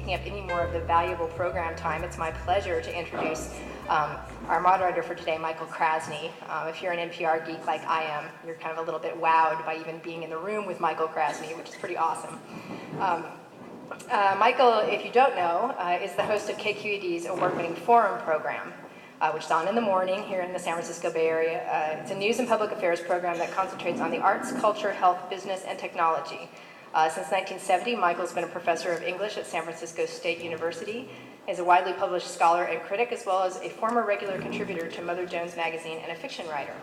taking up any more of the valuable program time, it's my pleasure to introduce our moderator for today, Michael Krasny. If you're an NPR geek like I am, you're kind of a little bit wowed by even being in the room with Michael Krasny, which is pretty awesome. Michael, if you don't know, is the host of KQED's award-winning Forum program, which is on in the morning here in the San Francisco Bay Area. It's a news and public affairs program that concentrates on the arts, culture, health, business, and technology. Since 1970, Michael's been a professor of English at San Francisco State University. He's a widely published scholar and critic, as well as a former regular contributor to Mother Jones magazine and a fiction writer.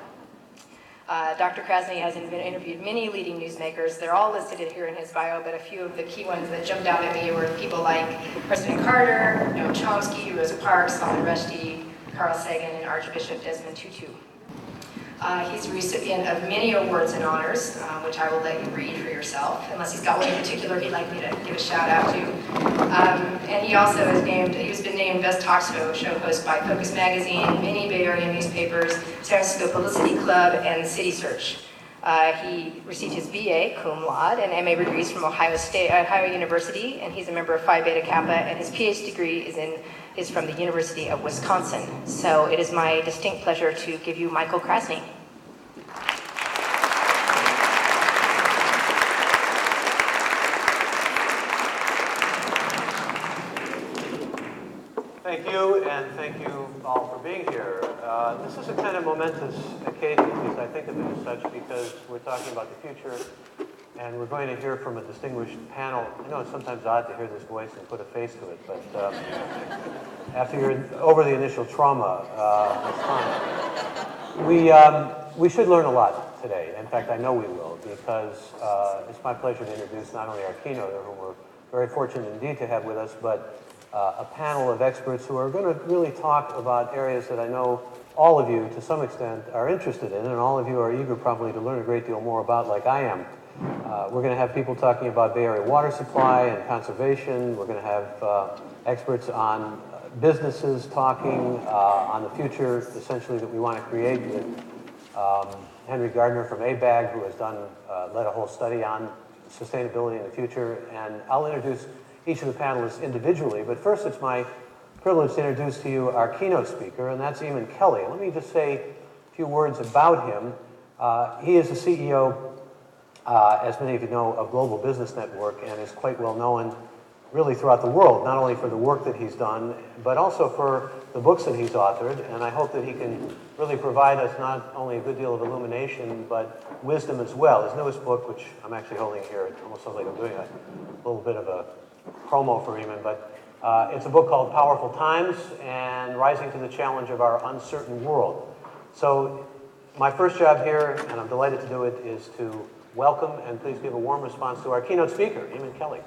Dr. Krasny has interviewed many leading newsmakers. They're all listed here in his bio, but a few of the key ones that jumped out at me were people like President Carter, Noam Chomsky, Rosa Parks, Salman Rushdie, Carl Sagan, and Archbishop Desmond Tutu. He's a recipient of many awards and honors, which I will let you read for yourself, unless he's got one in particular he'd like me to give a shout out to. And he also has been named Best Talk Show host by Focus Magazine, many Bay Area newspapers, San Francisco Publicity Club, and City Search. He received his BA, cum laude, and MA degrees from Ohio University, and he's a member of Phi Beta Kappa, and his PhD degree is from the University of Wisconsin. So it is my distinct pleasure to give you Michael Krasny. Thank you, and thank you all for being here. This is a kind of momentous occasion, at least I think of it as such, because we're talking about the future, and we're going to hear from a distinguished panel. I know it's sometimes odd to hear this voice and put a face to it, but after you're over the initial trauma, it's fine. We should learn a lot today. In fact, I know we will, because it's my pleasure to introduce not only our keynoter, whom we're very fortunate indeed to have with us, but a panel of experts who are going to really talk about areas that I know all of you, to some extent, are interested in, and all of you are eager probably to learn a great deal more about, like I am. We're going to have people talking about Bay Area water supply and conservation. We're going to have experts on businesses talking on the future, essentially, that we want to create with Henry Gardner from ABAG, who has led a whole study on sustainability in the future. And I'll introduce each of the panelists individually, but first it's my privilege to introduce to you our keynote speaker, and that's Eamonn Kelly. Let me just say a few words about him. He is the CEO, as many of you know, of Global Business Network, and is quite well known really throughout the world, not only for the work that he's done, but also for the books that he's authored, and I hope that he can really provide us not only a good deal of illumination, but wisdom as well. His newest book, which I'm actually holding here, it almost sounds like I'm doing a little bit of a promo for Eamonn, but it's a book called Powerful Times and Rising to the Challenge of Our Uncertain World. So my first job here, and I'm delighted to do it, is to welcome and please give a warm response to our keynote speaker, Eamonn Kelly.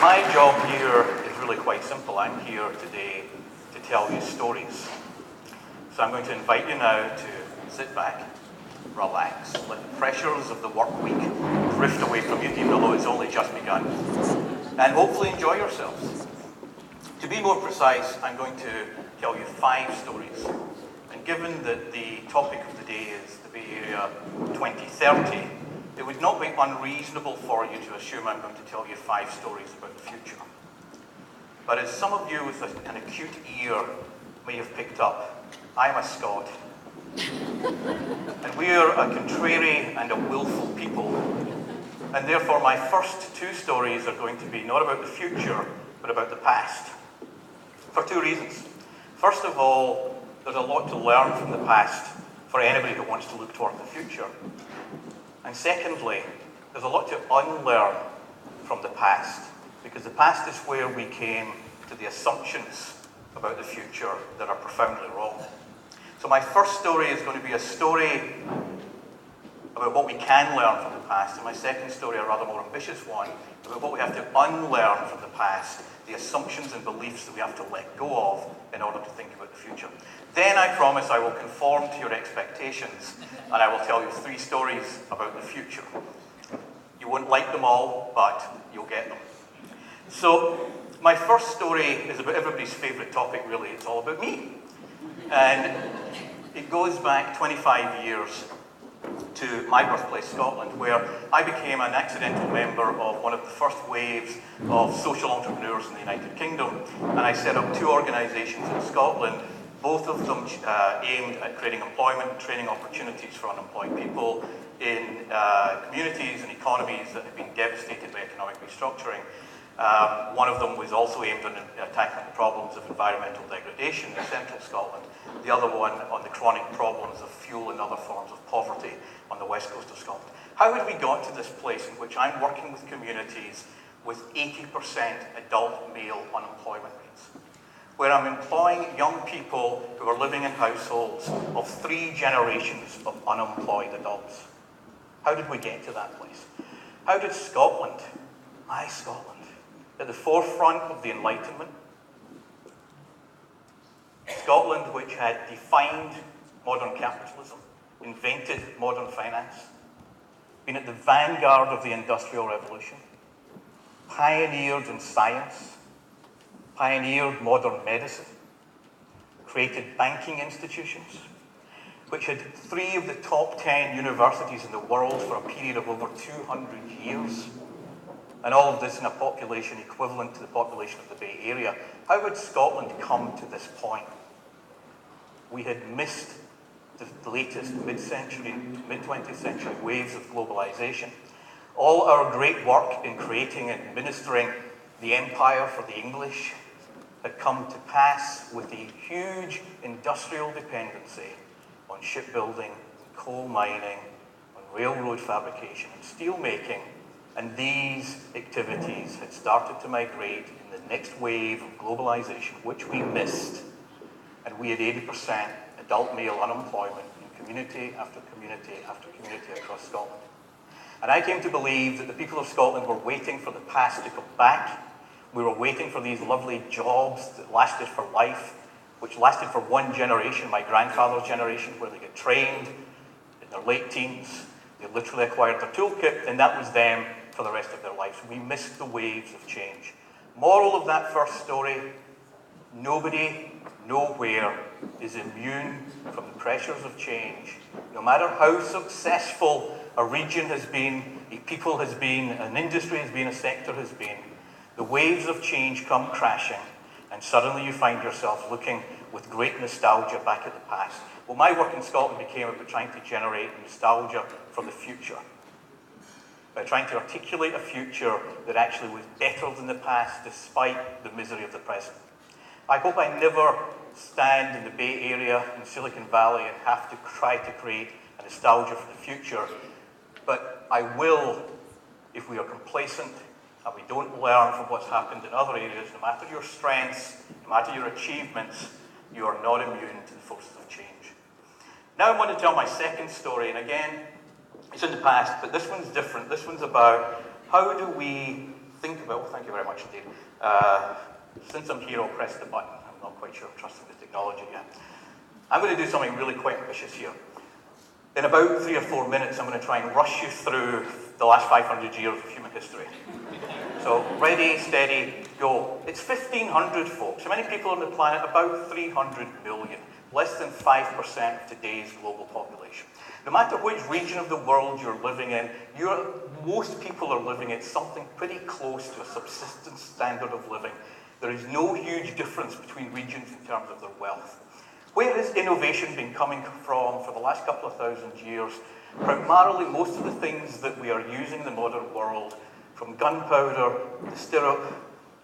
My job here is really quite simple. I'm here today to tell you stories. So I'm going to invite you now to sit back, relax, let the pressures of the work week drift away from you, even though it's only just begun, and hopefully enjoy yourselves. To be more precise, I'm going to tell you 5 stories. And given that the topic of the day is the Bay Area 2030, it would not be unreasonable for you to assume I'm going to tell you 5 stories about the future. But as some of you with an acute ear may have picked up, I'm a Scot. And we are a contrary and a willful people. And therefore my first 2 stories are going to be not about the future, but about the past. For 2 reasons. First of all, there's a lot to learn from the past for anybody who wants to look toward the future. And secondly, there's a lot to unlearn from the past, because the past is where we came to the assumptions about the future that are profoundly wrong. So my first story is going to be a story about what we can learn from the past, and my second story, a rather more ambitious one, about what we have to unlearn from the past, the assumptions and beliefs that we have to let go of in order to think about the future. Then I promise I will conform to your expectations, and I will tell you 3 stories about the future. You won't like them all, but you'll get them. So my first story is about everybody's favorite topic, really. It's all about me. And it goes back 25 years to my birthplace, Scotland, where I became an accidental member of one of the first waves of social entrepreneurs in the United Kingdom. And I set up 2 organisations in Scotland, both of them aimed at creating employment and training opportunities for unemployed people in communities and economies that have been devastated by economic restructuring. One of them was also aimed on tackling the problems of environmental degradation in central Scotland. The other one on the chronic problems of fuel and other forms of poverty on the west coast of Scotland. How had we got to this place in which I'm working with communities with 80% adult male unemployment rates, where I'm employing young people who are living in households of 3 generations of unemployed adults? How did we get to that place? How did Scotland, my Scotland, at the forefront of the Enlightenment, Scotland, which had defined modern capitalism, invented modern finance, been at the vanguard of the Industrial Revolution, pioneered in science, pioneered modern medicine, created banking institutions, which had 3 of the top 10 universities in the world for a period of over 200 years, and all of this in a population equivalent to the population of the Bay Area. How had Scotland come to this point? We had missed the latest mid-century, mid-20th century waves of globalization. All our great work in creating and administering the empire for the English had come to pass with a huge industrial dependency on shipbuilding, coal mining, on railroad fabrication and steel making. And these activities had started to migrate in the next wave of globalization, which we missed. And we had 80% adult male unemployment in community after community after community across Scotland. And I came to believe that the people of Scotland were waiting for the past to come back. We were waiting for these lovely jobs that lasted for life, which lasted for 1 generation, my grandfather's generation, where they get trained in their late teens. They literally acquired their toolkit, and that was them for the rest of their lives. We missed the waves of change. Moral of that first story: nobody, nowhere is immune from the pressures of change. No matter how successful a region has been, a people has been, an industry has been, a sector has been, the waves of change come crashing, and suddenly you find yourself looking with great nostalgia back at the past. Well, my work in Scotland became about trying to generate nostalgia for the future, by trying to articulate a future that actually was better than the past despite the misery of the present. I hope I never stand in the Bay Area in Silicon Valley and have to try to create a nostalgia for the future, but I will if we are complacent and we don't learn from what's happened in other areas. No matter your strengths, no matter your achievements, you are not immune to the forces of change. Now I want to tell my second story, and again, it's in the past, but this one's different. This one's about how do we think about, well, thank you very much indeed. Since I'm here, I'll press the button. I'm not quite sure I'm trusting the technology yet. I'm going to do something really quite ambitious here. In about 3 or 4 minutes, I'm going to try and rush you through the last 500 years of human history. So, ready, steady, go. It's 1,500, folks. How many people on the planet? About 300 million. Less than 5% of today's global population. No matter which region of the world you're living in, most people are living at something pretty close to a subsistence standard of living. There is no huge difference between regions in terms of their wealth. Where has innovation been coming from for the last couple of thousand years? Primarily, most of the things that we are using in the modern world, from gunpowder to stirrup,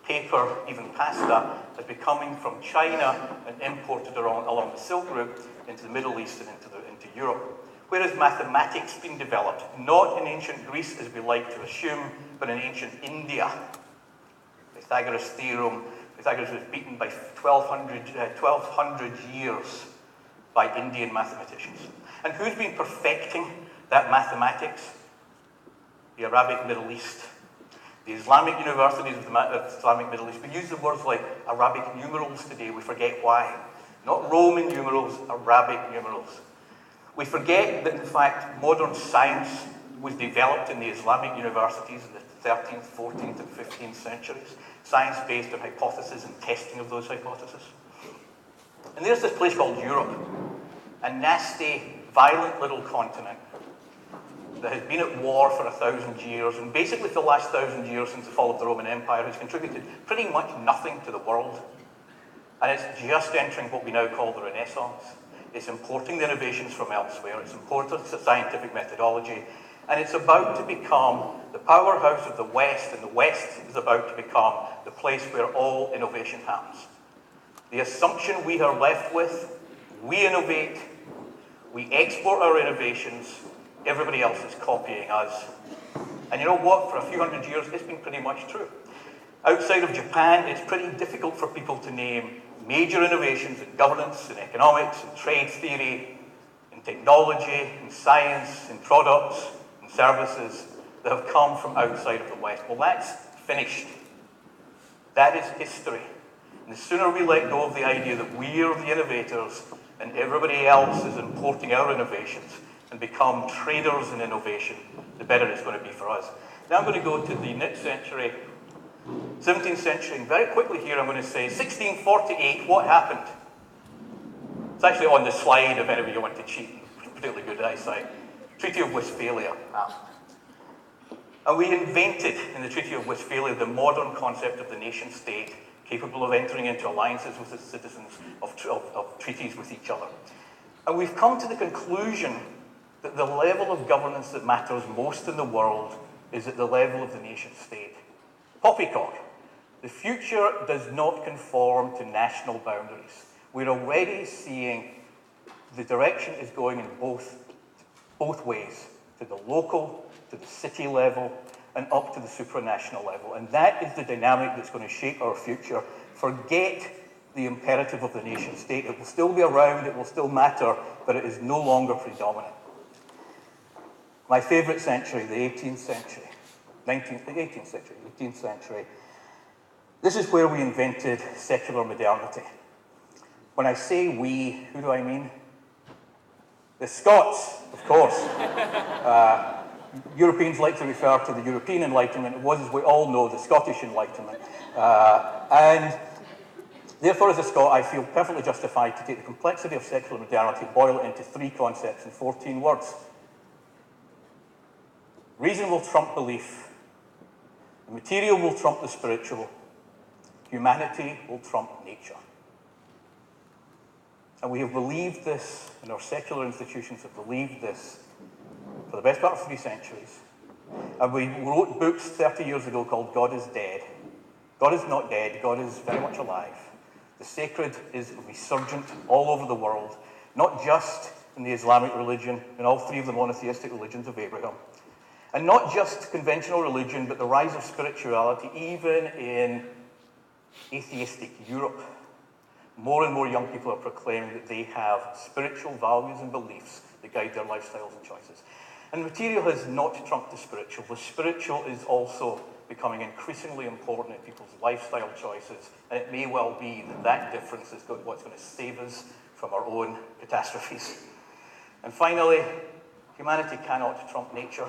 paper, even pasta, has been coming from China and imported along the Silk Route into the Middle East and into Europe. Where has mathematics been developed? Not in ancient Greece, as we like to assume, but in ancient India. Pythagoras' theorem, Pythagoras was beaten by 1,200 years by Indian mathematicians. And who's been perfecting that mathematics? The Arabic Middle East. The Islamic universities of the Islamic Middle East. We use the words like Arabic numerals today. We forget why. Not Roman numerals, Arabic numerals. We forget that, in fact, modern science was developed in the Islamic universities in the 13th, 14th, and 15th centuries. Science based on hypotheses and testing of those hypotheses. And there's this place called Europe, a nasty, violent little continent that has been at war for 1,000 years, and basically for the last 1,000 years since the fall of the Roman Empire has contributed pretty much nothing to the world. And it's just entering what we now call the Renaissance. It's importing the innovations from elsewhere, it's importing scientific methodology, and it's about to become the powerhouse of the West, and the West is about to become the place where all innovation happens. The assumption we are left with, we innovate, we export our innovations, everybody else is copying us. And you know what? For a few hundred years, it's been pretty much true. Outside of Japan, it's pretty difficult for people to name major innovations in governance, in economics, in trade theory, in technology, in science, in products, in services that have come from outside of the West. Well, that's finished. That is history. And the sooner we let go of the idea that we're the innovators and everybody else is importing our innovations and become traders in innovation, the better it's going to be for us. Now I'm going to go to the next century, 17th century, and very quickly here I'm going to say 1648, what happened? It's actually on the slide if anybody want to cheat, particularly good eyesight. Treaty of Westphalia. And we invented in the Treaty of Westphalia the modern concept of the nation state, capable of entering into alliances with its citizens, of treaties with each other. And we've come to the conclusion that the level of governance that matters most in the world is at the level of the nation state. Poppycock. The future does not conform to national boundaries. We're already seeing the direction is going in both ways, to the local, to the city level, and up to the supranational level. And that is the dynamic that's going to shape our future. Forget the imperative of the nation state. It will still be around, it will still matter, but it is no longer predominant. My favorite century, the 18th century, 18th century, 18th century. This is where we invented secular modernity. When I say we, who do I mean? The Scots, of course. Europeans like to refer to the European Enlightenment. It was, as we all know, the Scottish Enlightenment. And therefore, as a Scot, I feel perfectly justified to take the complexity of secular modernity, boil it into 3 concepts in 14 words. Reason will trump belief. The material will trump the spiritual. Humanity will trump nature. And we have believed this, and our secular institutions have believed this for the best part of 3 centuries. And we wrote books 30 years ago called God is Dead. God is not dead, God is very much alive. The sacred is resurgent all over the world, not just in the Islamic religion, in all 3 of the monotheistic religions of Abraham. And not just conventional religion, but the rise of spirituality, even in atheistic Europe. More and more young people are proclaiming that they have spiritual values and beliefs that guide their lifestyles and choices. And material has not trumped the spiritual. The spiritual is also becoming increasingly important in people's lifestyle choices, and it may well be that that difference is what's going to save us from our own catastrophes. And finally, humanity cannot trump nature.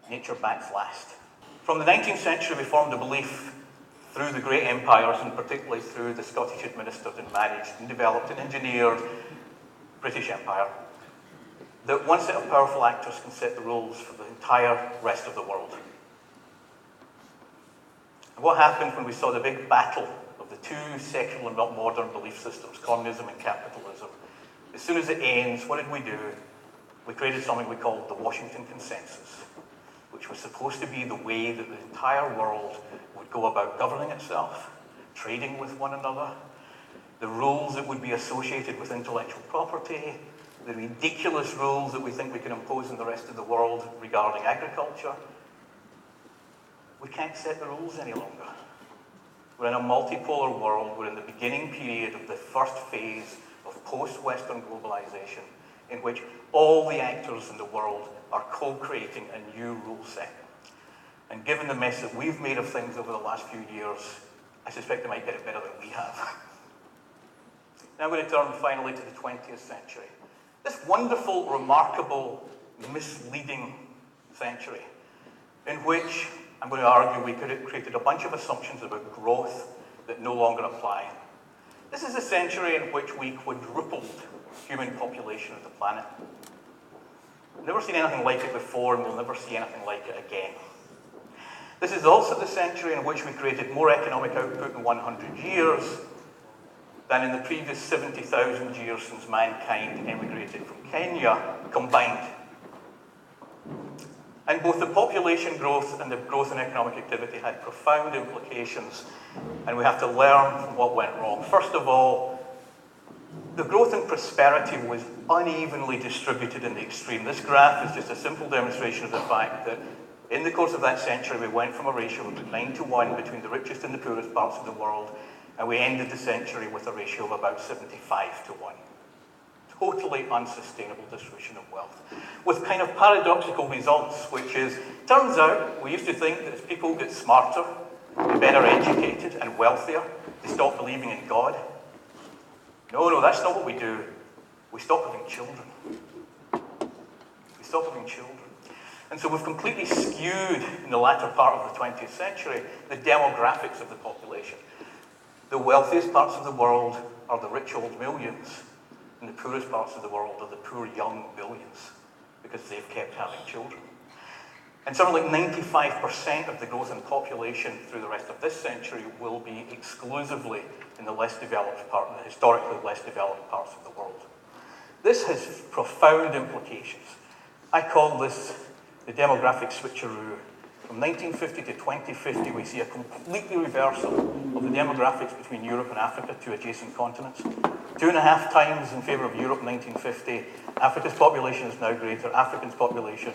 Nature backs last. From the 19th century, we formed a belief through the great empires, and particularly through the Scottish administered and managed and developed and engineered British Empire, that one set of powerful actors can set the rules for the entire rest of the world. And what happened when we saw the big battle of the 2 secular and modern belief systems, communism and capitalism? As soon as it ends, what did we do? We created something we called the Washington Consensus, which was supposed to be the way that the entire world would go about governing itself, trading with one another, the rules that would be associated with intellectual property, the ridiculous rules that we think we can impose on the rest of the world regarding agriculture. We can't set the rules any longer. We're in a multipolar world. We're in the beginning period of the first phase of post-Western globalization, in which all the actors in the world are co-creating a new rule set. And given the mess that we've made of things over the last few years, I suspect they might get it better than we have. Now I'm going to turn finally to the 20th century. This wonderful, remarkable, misleading century in which, I'm going to argue, we could have created a bunch of assumptions about growth that no longer apply. This is a century in which we quadrupled human population of the planet. Never seen anything like it before, and we'll never see anything like it again. This is also the century in which we created more economic output in 100 years than in the previous 70,000 years since mankind emigrated from Kenya combined. And both the population growth and the growth in economic activity had profound implications, and we have to learn from what went wrong. First of all, the growth in prosperity was unevenly distributed in the extreme. This graph is just a simple demonstration of the fact that in the course of that century, we went from a ratio of 9 to 1 between the richest and the poorest parts of the world, and we ended the century with a ratio of about 75 to 1. Totally unsustainable distribution of wealth, with kind of paradoxical results, which is, turns out, we used to think that as people get smarter, and better educated, and wealthier, they stop believing in God. No, that's not what we do. We stop having children. We stop having children. And so we've completely skewed, in the latter part of the 20th century, the demographics of the population. The wealthiest parts of the world are the rich old millions, and the poorest parts of the world are the poor young billions, because they've kept having children. And something like 95% of the growth in population through the rest of this century will be exclusively in the less developed part, in the historically less developed parts of the world. This has profound implications. I call this the demographic switcheroo. From 1950 to 2050, we see a completely reversal of the demographics between Europe and Africa, two adjacent continents. 2.5 times in favor of Europe in 1950. Africa's population is now greater. Africans' population,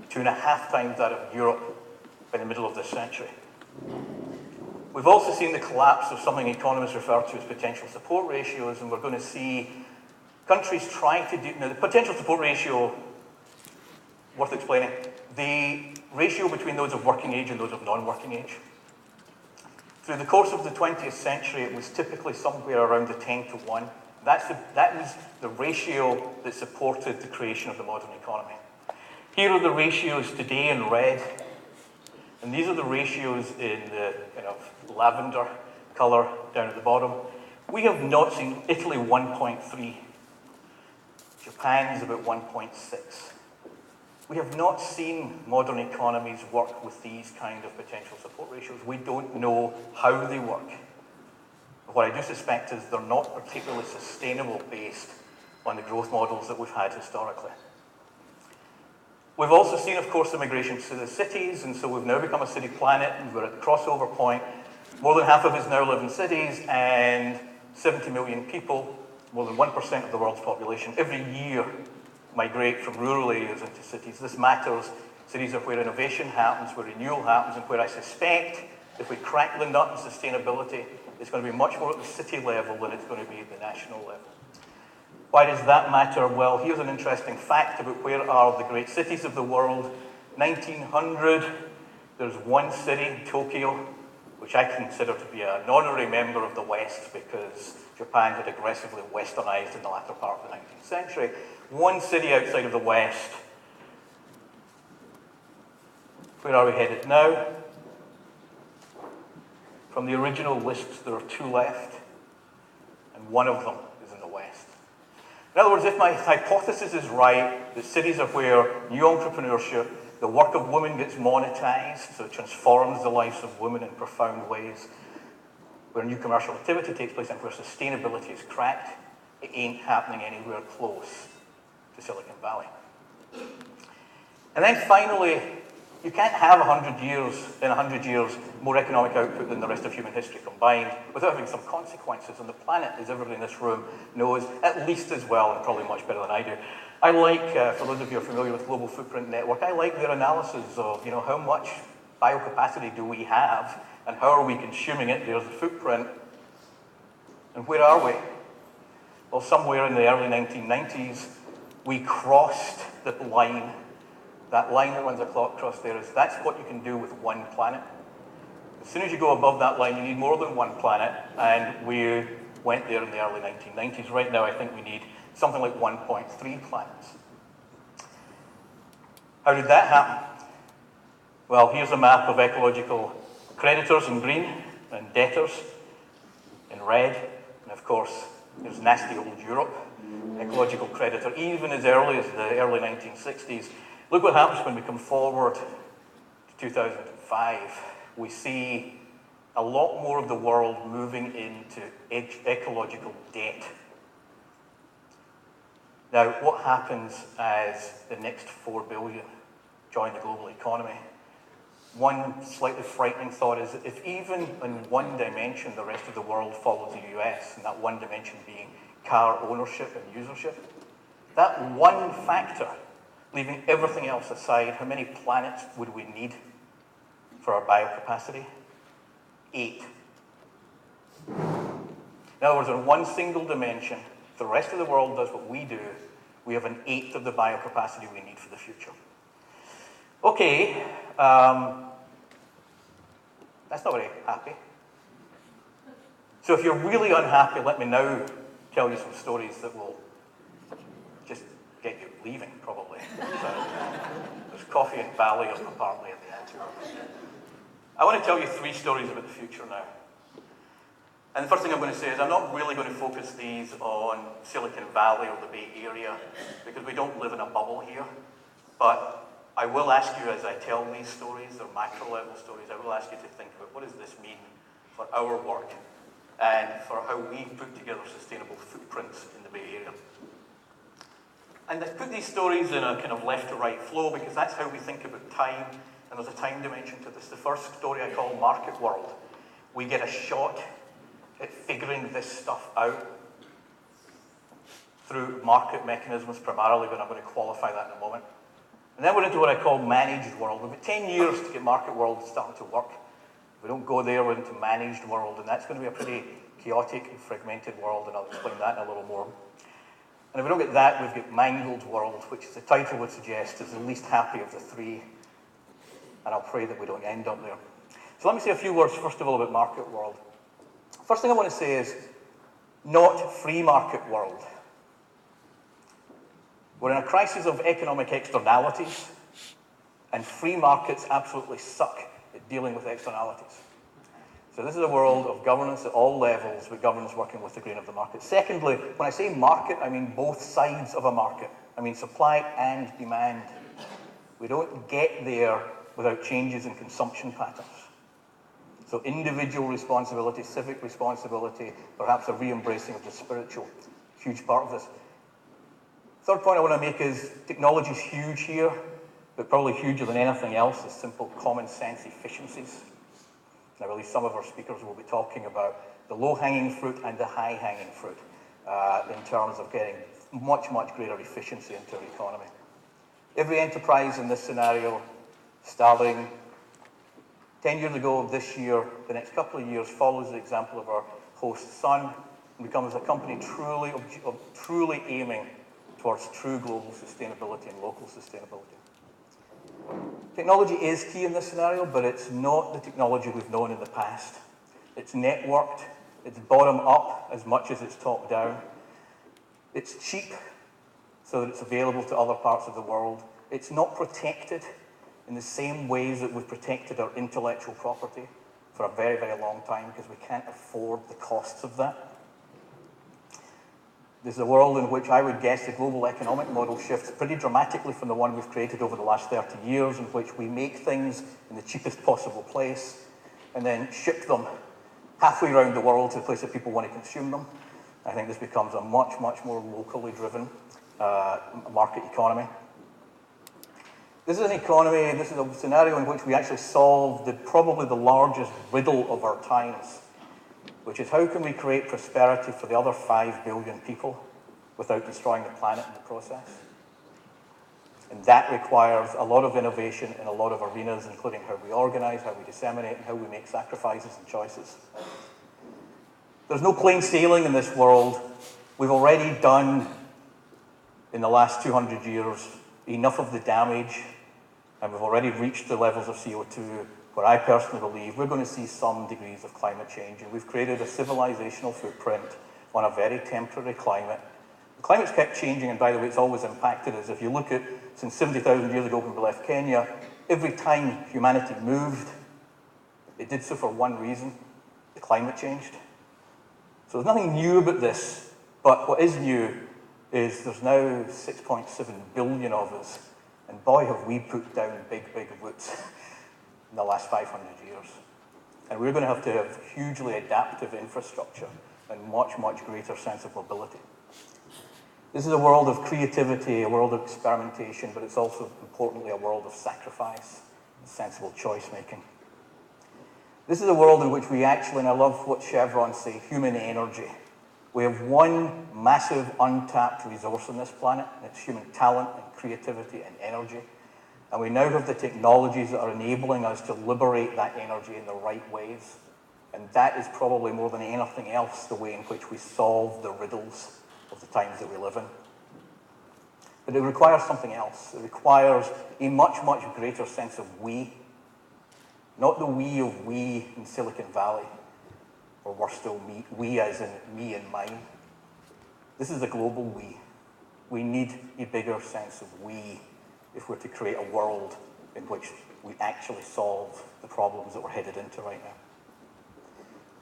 2.5 times that of Europe by the middle of this century. We've also seen the collapse of something economists refer to as potential support ratios, and we're going to see countries trying to do... Now, the potential support ratio, worth explaining, the ratio between those of working age and those of non-working age. Through the course of the 20th century, it was typically somewhere around the 10 to 1. That was the ratio that supported the creation of the modern economy. Here are the ratios today in red, and these are the ratios in the kind of lavender color down at the bottom. We have not seen Italy 1.3. Japan's about 1.6. We have not seen modern economies work with these kind of potential support ratios. We don't know how they work. But what I do suspect is they're not particularly sustainable based on the growth models that we've had historically. We've also seen, of course, immigration to the cities, and so we've now become a city planet, and we're at the crossover point. More than half of us now live in cities, and 70 million people, more than 1% of the world's population, every year migrate from rural areas into cities. This matters. Cities are where innovation happens, where renewal happens, and where I suspect if we crack the nut in sustainability, it's going to be much more at the city level than it's going to be at the national level. Why does that matter? Well, here's an interesting fact about where are the great cities of the world. 1900, there's one city, Tokyo, which I consider to be an honorary member of the West because Japan had aggressively westernized in the latter part of the 19th century. One city outside of the West. Where are we headed now? From the original lists, there are 2 left, and one of them is in the West. In other words, if my hypothesis is right, that cities are where new entrepreneurship, the work of women gets monetized, so it transforms the lives of women in profound ways, where new commercial activity takes place and where sustainability is cracked, it ain't happening anywhere close to Silicon Valley. And then finally, you can't have 100 years more economic output than the rest of human history combined without having some consequences. And the planet, as everybody in this room knows, at least as well, and probably much better than I do. I like, for those of you who are familiar with Global Footprint Network, I like their analysis of, how much biocapacity do we have and how are we consuming it? There's the footprint. And where are we? Well, somewhere in the early 1990s, we crossed the line. That line that runs a clock across there that's what you can do with one planet. As soon as you go above that line, you need more than one planet, and we went there in the early 1990s. Right now, I think we need something like 1.3 planets. How did that happen? Well, here's a map of ecological creditors in green and debtors in red, and of course, there's nasty old Europe. Ecological ecological creditor, even as early as the early 1960s. Look what happens when we come forward to 2005. We see a lot more of the world moving into ecological debt. Now, what happens as the next 4 billion join the global economy? One slightly frightening thought is that if even in one dimension the rest of the world follows the US, and that one dimension being car ownership and usership, that one factor, leaving everything else aside, how many planets would we need for our biocapacity? 8. In other words, in one single dimension, if the rest of the world does what we do, we have 1/8 of the biocapacity we need for the future. Okay, that's not very happy. So if you're really unhappy, let me now tell you some stories that will just get you leaving, probably. So, there's coffee and Valley up apparently at the end. I want to tell you 3 stories about the future now. And the first thing I'm going to say is I'm not really going to focus these on Silicon Valley or the Bay Area, because we don't live in a bubble here. But I will ask you, as I tell these stories, they're macro-level stories, I will ask you to think about what does this mean for our work and for how we put together sustainable footprints in the Bay Area. And I put these stories in a kind of left to right flow because that's how we think about time, and there's a time dimension to this. The first story I call Market World. We get a shot at figuring this stuff out through market mechanisms primarily, but I'm going to qualify that in a moment. And then we're into what I call Managed World. We've got 10 years to get Market World starting to work. If we don't go there, we're into Managed World, and that's going to be a pretty chaotic and fragmented world, and I'll explain that in a little more. And if we don't get that, we've got Mangled World, which the title would suggest is the least happy of the 3, and I'll pray that we don't end up there. So let me say a few words, first of all, about Market World. First thing I want to say is, not free market world. We're in a crisis of economic externalities, and free markets absolutely suck at dealing with externalities. So this is a world of governance at all levels, with governance working with the grain of the market. Secondly, when I say market, I mean both sides of a market. I mean supply and demand. We don't get there without changes in consumption patterns. So individual responsibility, civic responsibility, perhaps a re-embracing of the spiritual, huge part of this. Third point I want to make is technology is huge here, but probably huger than anything else is simple common sense efficiencies. And I believe some of our speakers will be talking about the low-hanging fruit and the high-hanging fruit in terms of getting much, much greater efficiency into our economy. Every enterprise in this scenario, starting 10 years ago, this year, the next couple of years, follows the example of our host Sun and becomes a company truly aiming towards true global sustainability and local sustainability. Technology is key in this scenario, but it's not the technology we've known in the past. It's networked, it's bottom up as much as it's top down. It's cheap, so that it's available to other parts of the world. It's not protected in the same ways that we've protected our intellectual property for a very, very long time, because we can't afford the costs of that. This is a world in which I would guess the global economic model shifts pretty dramatically from the one we've created over the last 30 years, in which we make things in the cheapest possible place and then ship them halfway around the world to the place that people want to consume them. I think this becomes a much, much more locally driven market economy. This is an economy, this is a scenario in which we actually solve probably the largest riddle of our times, which is how can we create prosperity for the other 5 billion people without destroying the planet in the process? And that requires a lot of innovation in a lot of arenas, including how we organize, how we disseminate, and how we make sacrifices and choices. There's no plain sailing in this world. We've already done, in the last 200 years, enough of the damage, and we've already reached the levels of CO2 where I personally believe we're going to see some degrees of climate change, and we've created a civilizational footprint on a very temporary climate. The climate's kept changing, and by the way, it's always impacted us. If you look at, since 70,000 years ago when we left Kenya, every time humanity moved, it did so for one reason: the climate changed. So there's nothing new about this, but what is new is there's now 6.7 billion of us, and boy have we put down big, big roots in the last 500 years. And we're going to have hugely adaptive infrastructure and much, much greater sense of mobility. This is a world of creativity, a world of experimentation, but it's also, importantly, a world of sacrifice and sensible choice-making. This is a world in which we actually, and I love what Chevron say, human energy. We have one massive untapped resource on this planet, and it's human talent and creativity and energy. And we now have the technologies that are enabling us to liberate that energy in the right ways. And that is probably more than anything else the way in which we solve the riddles of the times that we live in. But it requires something else. It requires a much, much greater sense of we. Not the we of we in Silicon Valley, or worse still, we as in me and mine. This is a global we. We need a bigger sense of we if we're to create a world in which we actually solve the problems that we're headed into right now.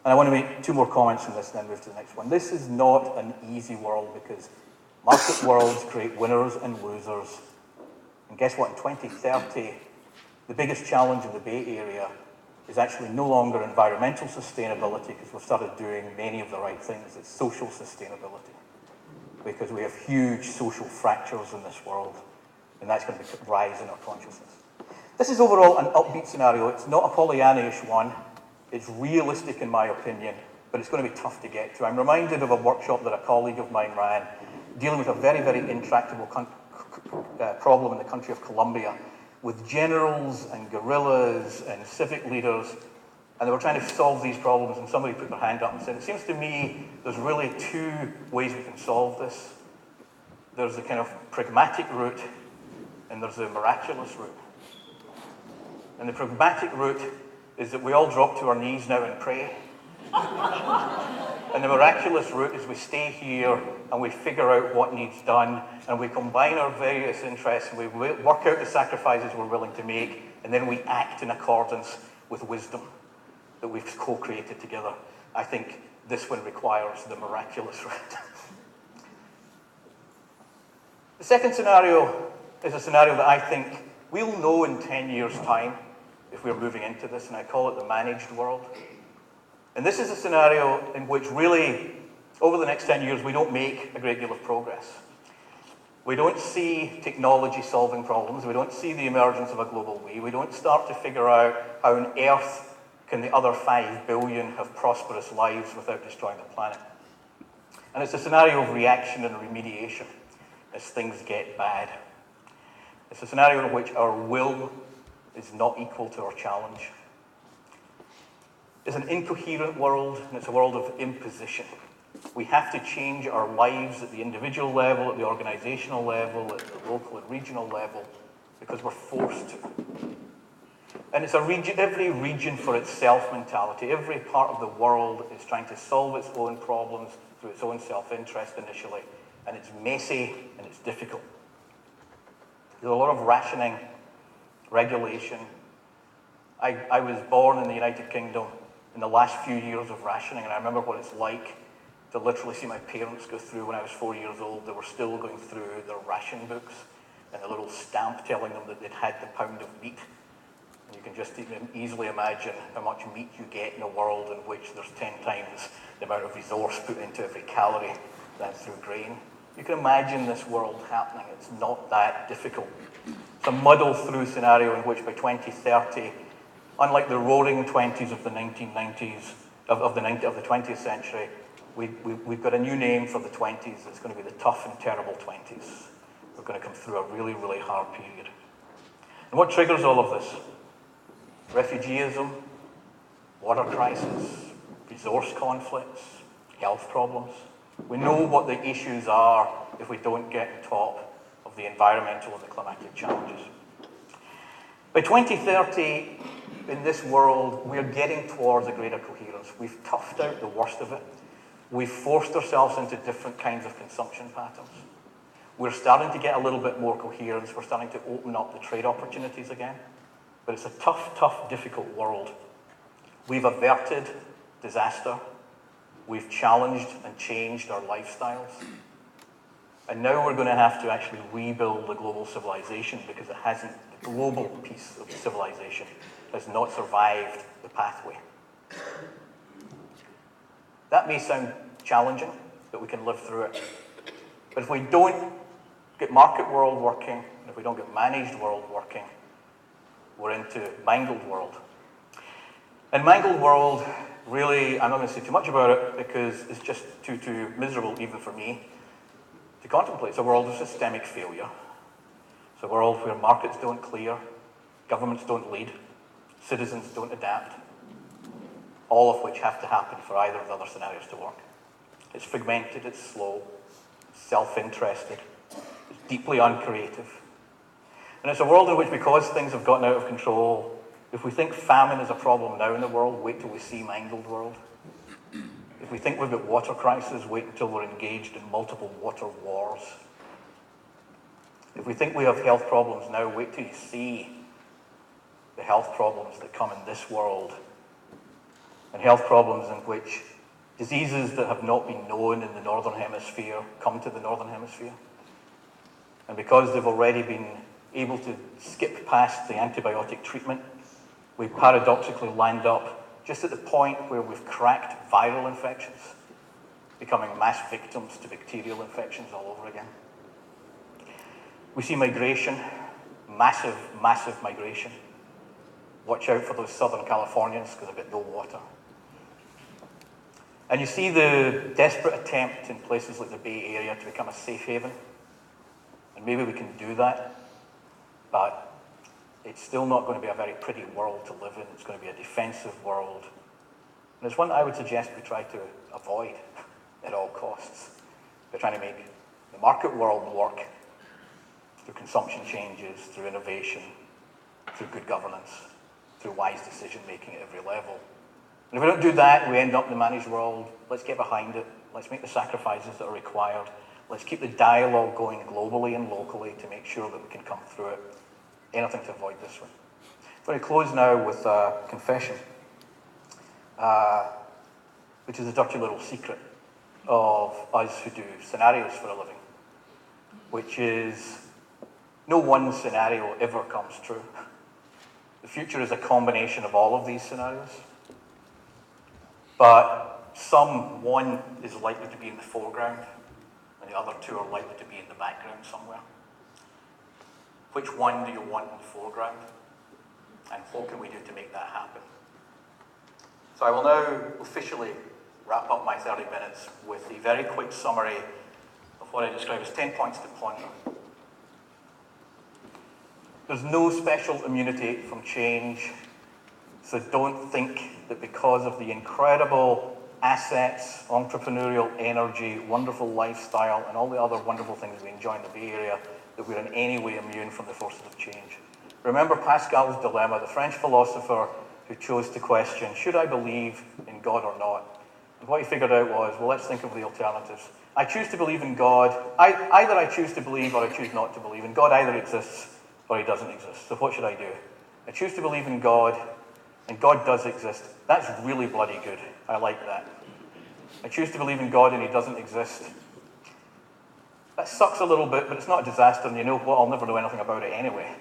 And I want to make two more comments on this and then move to the next one. This is not an easy world because market worlds create winners and losers. And guess what? In 2030, the biggest challenge in the Bay Area is actually no longer environmental sustainability because we've started doing many of the right things. It's social sustainability because we have huge social fractures in this world. And that's going to rise in our consciousness. This is overall an upbeat scenario. It's not a Pollyanna-ish one. It's realistic in my opinion, but it's going to be tough to get to. I'm reminded of a workshop that a colleague of mine ran dealing with a very, very intractable problem in the country of Colombia with generals and guerrillas and civic leaders, and they were trying to solve these problems, and somebody put their hand up and said, it seems to me there's really two ways we can solve this. There's the kind of pragmatic route, and there's the miraculous route. And the pragmatic route is that we all drop to our knees now and pray. And the miraculous route is we stay here and we figure out what needs done, and we combine our various interests, and we work out the sacrifices we're willing to make, and then we act in accordance with wisdom that we've co-created together. I think this one requires the miraculous route. The second scenario is a scenario that I think we'll know in 10 years' time if we're moving into this, and I call it the managed world. And this is a scenario in which really, over the next 10 years, we don't make a great deal of progress. We don't see technology solving problems. We don't see the emergence of a global we. We don't start to figure out how on earth can the other 5 billion have prosperous lives without destroying the planet. And it's a scenario of reaction and remediation as things get bad. It's a scenario in which our will is not equal to our challenge. It's an incoherent world, and it's a world of imposition. We have to change our lives at the individual level, at the organizational level, at the local and regional level, because we're forced to. And it's every region for itself mentality. Every part of the world is trying to solve its own problems through its own self-interest initially, and it's messy and it's difficult. There's a lot of rationing, regulation. I was born in the United Kingdom in the last few years of rationing, and I remember what it's like to literally see my parents go through when I was 4 years old. They were still going through their ration books and a little stamp telling them that they'd had the pound of meat. And you can just easily imagine how much meat you get in a world in which there's 10 times the amount of resource put into every calorie than through grain. You can imagine this world happening. It's not that difficult. It's a muddle-through scenario in which by 2030, unlike the roaring 20s of the 1990s, of the 20th century, we've got a new name for the 20s. It's going to be the tough and terrible 20s. We're going to come through a really, really hard period. And what triggers all of this? Refugeeism, water crisis, resource conflicts, health problems. We know what the issues are if we don't get on top of the environmental and the climatic challenges. By 2030, in this world, we're getting towards a greater coherence. We've toughed out the worst of it. We've forced ourselves into different kinds of consumption patterns. We're starting to get a little bit more coherence. We're starting to open up the trade opportunities again. But it's a tough, tough, difficult world. We've averted disaster. We've challenged and changed our lifestyles. And now we're going to have to actually rebuild the global civilization because it hasn't, the global piece of the civilization has not survived the pathway. That may sound challenging, but we can live through it. But if we don't get market world working, and if we don't get managed world working, we're into Mangled World. And Mangled World, really, I'm not going to say too much about it because it's just too miserable even for me to contemplate. It's a world of systemic failure. It's a world where markets don't clear, governments don't lead, citizens don't adapt, all of which have to happen for either of the other scenarios to work. It's fragmented, it's slow, it's self-interested, it's deeply uncreative. And it's a world in which, because things have gotten out of control, if we think famine is a problem now in the world, wait till we see Mangled World. If we think we've got water crisis, wait until we're engaged in multiple water wars. If we think we have health problems now, wait till you see the health problems that come in this world. And health problems in which diseases that have not been known in the Northern Hemisphere come to the Northern Hemisphere. And because they've already been able to skip past the antibiotic treatment, we paradoxically land up just at the point where we've cracked viral infections, becoming mass victims to bacterial infections all over again. We see migration, massive migration. Watch out for those Southern Californians because they've got no water. And you see the desperate attempt in places like the Bay Area to become a safe haven. And maybe we can do that, but it's still not going to be a very pretty world to live in. It's going to be a defensive world. And it's one that I would suggest we try to avoid at all costs. We're trying to make the market world work through consumption changes, through innovation, through good governance, through wise decision-making at every level. And if we don't do that, we end up in the managed world. Let's get behind it. Let's make the sacrifices that are required. Let's keep the dialogue going globally and locally to make sure that we can come through it. Anything to avoid this one. I'm going to close now with a confession, which is a dirty little secret of us who do scenarios for a living, which is no one scenario ever comes true. The future is a combination of all of these scenarios, but one is likely to be in the foreground, and the other two are likely to be in the background somewhere. Which one do you want in the foreground? And what can we do to make that happen? So I will now officially wrap up my 30 minutes with a very quick summary of what I describe as 10 points to ponder. There's no special immunity from change, so don't think that because of the incredible assets, entrepreneurial energy, wonderful lifestyle, and all the other wonderful things we enjoy in the Bay Area, that we're in any way immune from the forces of change. Remember Pascal's dilemma, the French philosopher who chose to question, should I believe in God or not? And what he figured out was, well, let's think of the alternatives. I choose to believe in God. Either I choose to believe or I choose not to believe. And God either exists or he doesn't exist. So what should I do? I choose to believe in God, and God does exist. That's really bloody good. I like that. I choose to believe in God and he doesn't exist. That sucks a little bit, but it's not a disaster, and you know what? I'll never know anything about it anyway.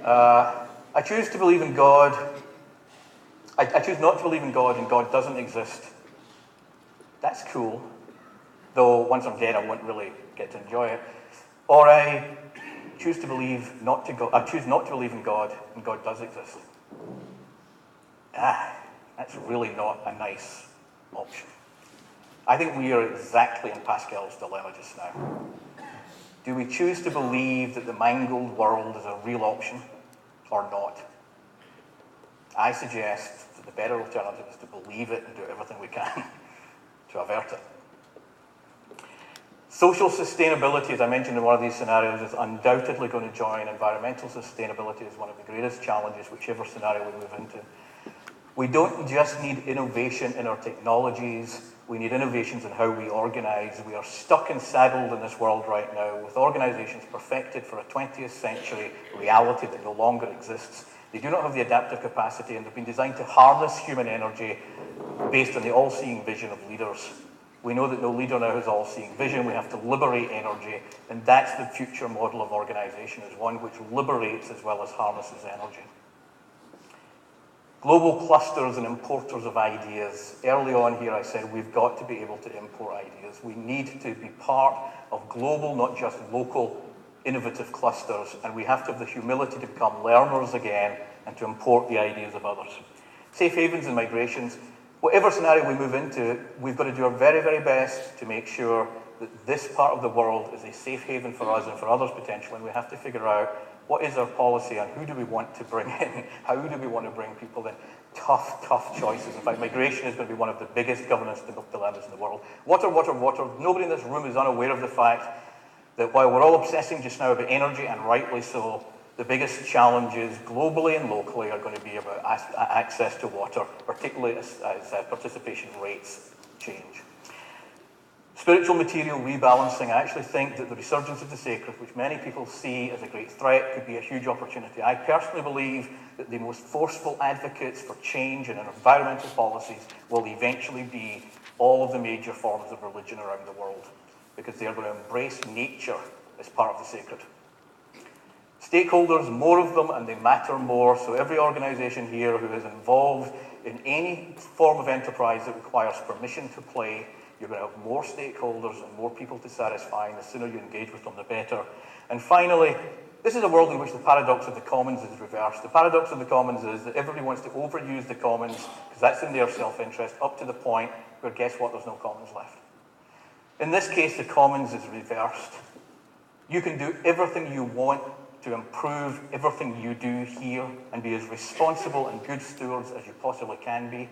I choose to believe in God. I choose not to believe in God, and God doesn't exist. That's cool. Though once I'm dead, I won't really get to enjoy it. Or I choose to believe I choose not to believe in God, and God does exist. That's really not a nice option. I think we are exactly in Pascal's dilemma just now. Do we choose to believe that the mangled world is a real option or not? I suggest that the better alternative is to believe it and do everything we can to avert it. Social sustainability, as I mentioned in one of these scenarios, is undoubtedly going to join environmental sustainability as one of the greatest challenges, whichever scenario we move into. We don't just need innovation in our technologies, we need innovations in how we organize. We are stuck and saddled in this world right now with organizations perfected for a 20th century reality that no longer exists. They do not have the adaptive capacity, and they've been designed to harness human energy based on the all-seeing vision of leaders We know that no leader now has all-seeing vision. We have to liberate energy, and that's the future model of organization, is one which liberates as well as harnesses energy. Global clusters and importers of ideas. Early on here I said we've got to be able to import ideas. We need to be part of global, not just local, innovative clusters, and we have to have the humility to become learners again and to import the ideas of others. Safe havens and migrations. Whatever scenario we move into, we've got to do our very, very best to make sure that this part of the world is a safe haven for us and for others potentially, and we have to figure out what is our policy and who do we want to bring in, how do we want to bring people in. Tough, tough choices. In fact, migration is going to be one of the biggest governance dilemmas in the world. Water, water, water. Nobody in this room is unaware of the fact that while we're all obsessing just now about energy, and rightly so, the biggest challenges globally and locally are going to be about access to water, particularly as participation rates change. Spiritual material rebalancing. I actually think that the resurgence of the sacred, which many people see as a great threat, could be a huge opportunity. I personally believe that the most forceful advocates for change in environmental policies will eventually be all of the major forms of religion around the world, because they are going to embrace nature as part of the sacred. Stakeholders, more of them, and they matter more. So every organization here who is involved in any form of enterprise that requires permission to play, you're going to have more stakeholders and more people to satisfy, and the sooner you engage with them, the better. And finally, this is a world in which the paradox of the commons is reversed. The paradox of the commons is that everybody wants to overuse the commons because that's in their self-interest, up to the point where, guess what, there's no commons left. In this case, the commons is reversed. You can do everything you want to improve everything you do here and be as responsible and good stewards as you possibly can be,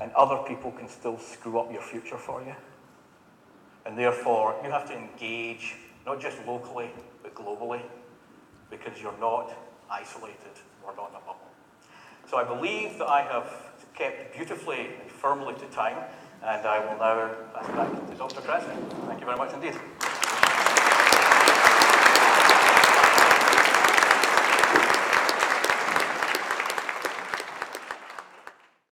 and other people can still screw up your future for you. And therefore, you have to engage, not just locally, but globally, because you're not isolated, we're not in a bubble. So I believe that I have kept beautifully and firmly to time, and I will now pass back to Dr. Krasny. Thank you very much indeed.